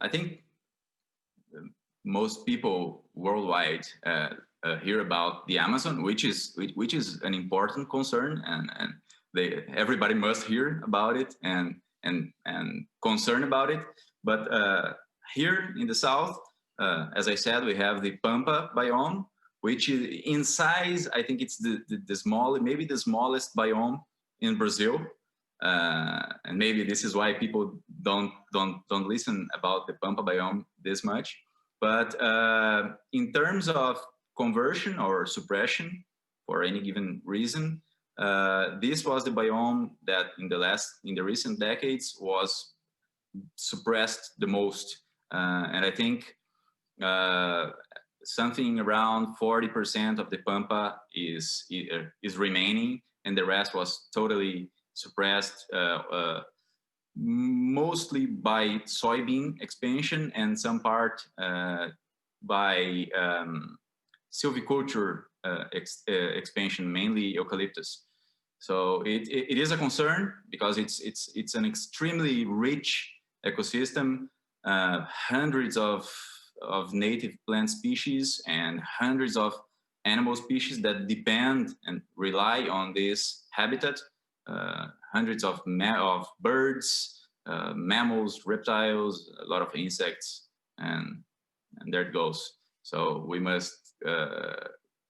I think most people worldwide hear about the Amazon, which is an important concern, and everybody must hear about it and concern about it. But here in the south, as I said, we have the Pampa biome, which is in size, I think it's the small, maybe the smallest biome in Brazil. And maybe this is why people don't listen about the Pampa biome this much. But in terms of conversion or suppression for any given reason, this was the biome that in the recent decades was suppressed the most. And I think something around 40% of the Pampa is remaining, and the rest was totally suppressed, mostly by soybean expansion and some part by silviculture expansion, mainly eucalyptus. So it is a concern because it's an extremely rich ecosystem, hundreds of native plant species and hundreds of animal species that depend and rely on this habitat. Hundreds of birds, mammals, reptiles, a lot of insects, and there it goes. So we must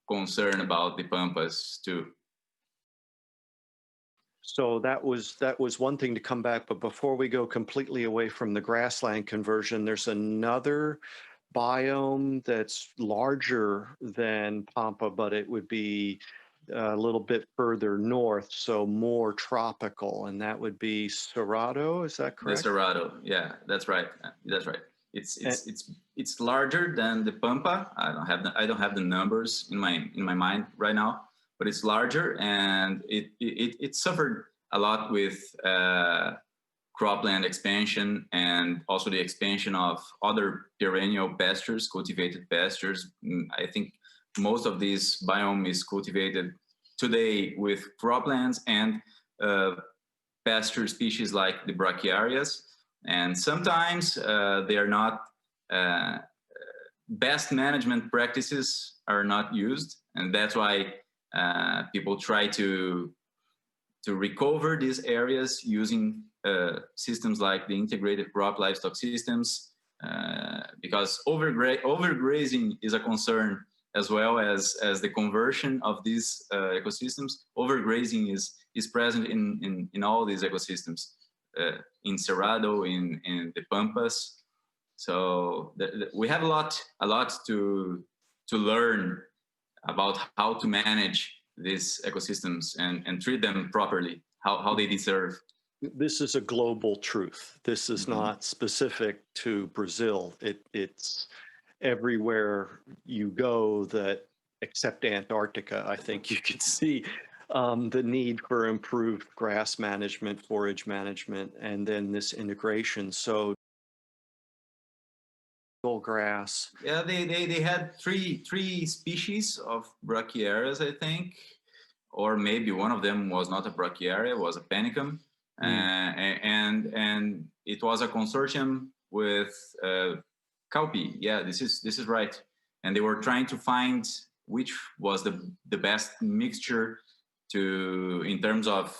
concern about the Pampas too. So that was one thing to come back, but before we go completely away from the grassland conversion, there's another biome that's larger than Pampa, but it would be a little bit further north, so more tropical, and that would be Serrato. Is that correct? The Serrato, yeah, that's right. That's right. It's larger than the Pampa. I don't have the numbers in my mind right now, but it's larger, and it suffered a lot with cropland expansion and also the expansion of other perennial pastures, cultivated pastures. I think most of this biome is cultivated today with croplands and pasture species like the brachiarias. And sometimes they are not, best management practices are not used. And that's why people try to recover these areas using systems like the integrated crop livestock systems, because overgrazing is a concern, as well as the conversion of these ecosystems. Overgrazing is present in all these ecosystems, in Cerrado, in the Pampas. So we have a lot to learn about how to manage these ecosystems and treat them properly, how they deserve. This is a global truth. This is not specific to Brazil. It's everywhere you go, that except Antarctica, I think you can see the need for improved grass management, forage management, and then this integration. So grass. Yeah, they had three species of brachiarias, I think, or maybe one of them was not a brachiaria, was a panicum. And it was a consortium with Caupi. Yeah, this is right. And they were trying to find which was the best mixture in terms of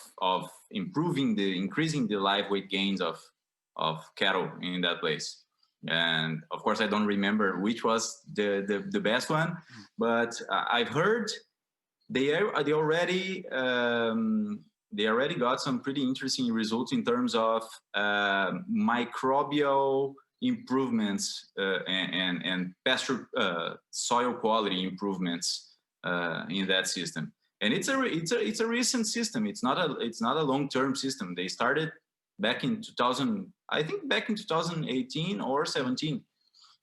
increasing the live weight gains of cattle in that place. And of course, I don't remember which was the best one, but I've heard they already got some pretty interesting results in terms of microbial improvements and pasture soil quality improvements in that system. And it's a recent system. It's not a long-term system. They started back in 2018 or 17,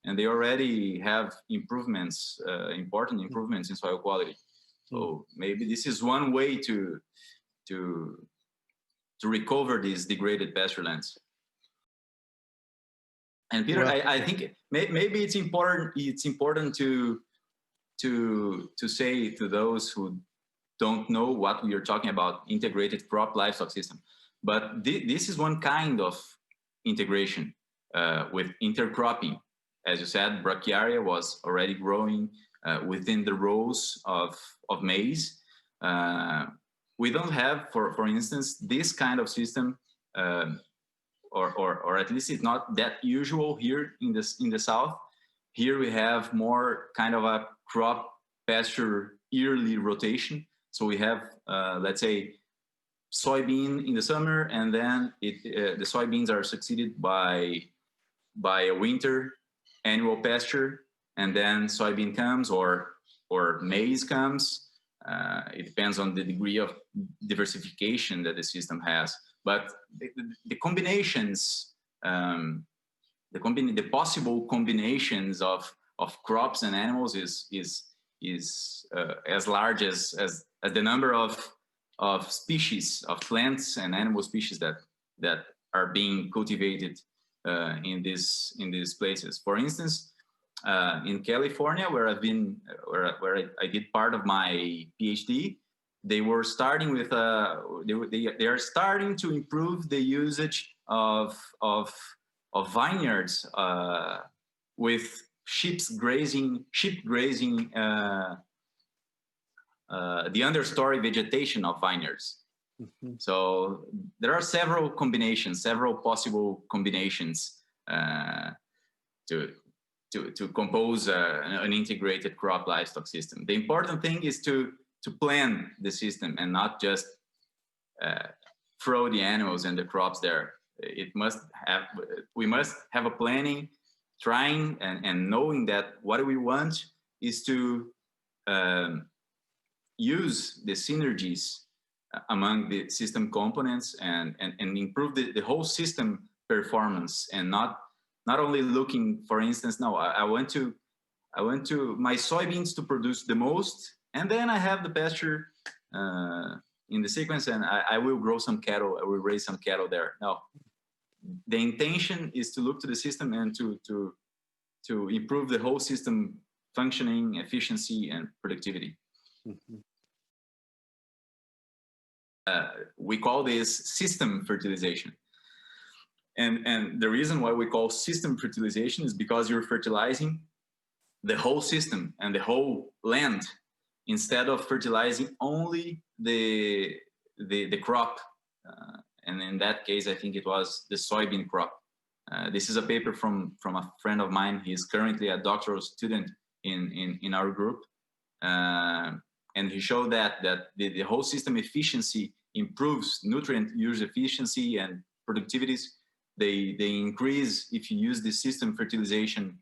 and they already have improvements, important improvements in soil quality. So maybe this is one way to recover these degraded pasture lands. And Peter, well, I think maybe it's important to say to those who don't know what we are talking about, integrated crop livestock system. But this is one kind of integration. with intercropping. As you said, brachiaria was already growing within the rows of maize. We don't have, for instance, this kind of system, or at least it's not that usual here in the south. Here we have more kind of a crop pasture yearly rotation. So we have, let's say, soybean in the summer, and then the soybeans are succeeded by a winter annual pasture, and then soybean comes or maize comes. It depends on the degree of diversification that the system has. But the combinations, the possible combinations of crops and animals is as large as the number of species of plants and animal species that are being cultivated in these places. For instance, in California, where I did part of my PhD, they were starting with they are starting to improve the usage of vineyards with sheep grazing the understory vegetation of vineyards. Mm-hmm. So there are several possible combinations to compose an integrated crop livestock system. The important thing is to plan the system and not just throw the animals and the crops there. We must have a planning, trying and knowing that what we want is to use the synergies among the system components and improve the whole system performance, and not only looking, for instance, no, I want my soybeans to produce the most, and then I have the pasture in the sequence, and I will grow some cattle, I will raise some cattle there. No, the intention is to look to the system and to improve the whole system functioning, efficiency, and productivity. Mm-hmm. We call this system fertilization. And the reason why we call system fertilization is because you're fertilizing the whole system and the whole land, instead of fertilizing only the crop. And in that case, I think it was the soybean crop. This is a paper from a friend of mine. He's currently a doctoral student in our group. And he showed that the whole system efficiency improves, nutrient use efficiency and productivities. They increase if you use the system fertilization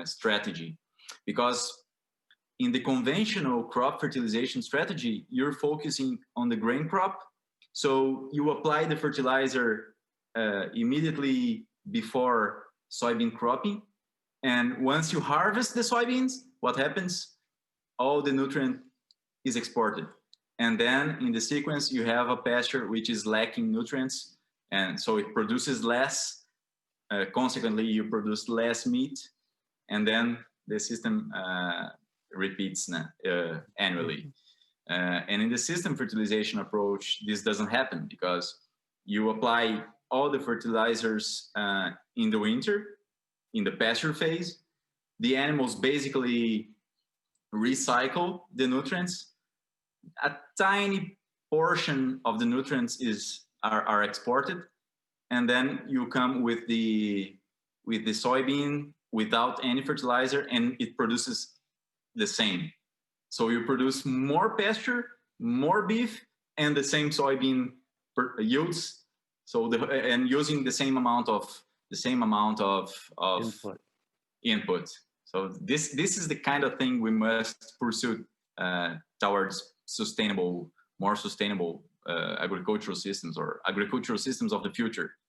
strategy. Because in the conventional crop fertilization strategy, you're focusing on the grain crop. So you apply the fertilizer immediately before soybean cropping. And once you harvest the soybeans, what happens? All the nutrient is exported. And then in the sequence, you have a pasture which is lacking nutrients. And so it produces less. Consequently, you produce less meat. And then the system repeats annually. And in the system fertilization approach, this doesn't happen, because you apply all the fertilizers in the winter, in the pasture phase. The animals basically recycle the nutrients. A tiny portion of the nutrients are exported, and then you come with the soybean without any fertilizer, and it produces the same. So you produce more pasture, more beef, and the same soybean yields. So and using the same amount of input. So this is the kind of thing we must pursue towards more sustainable agricultural systems, or agricultural systems of the future.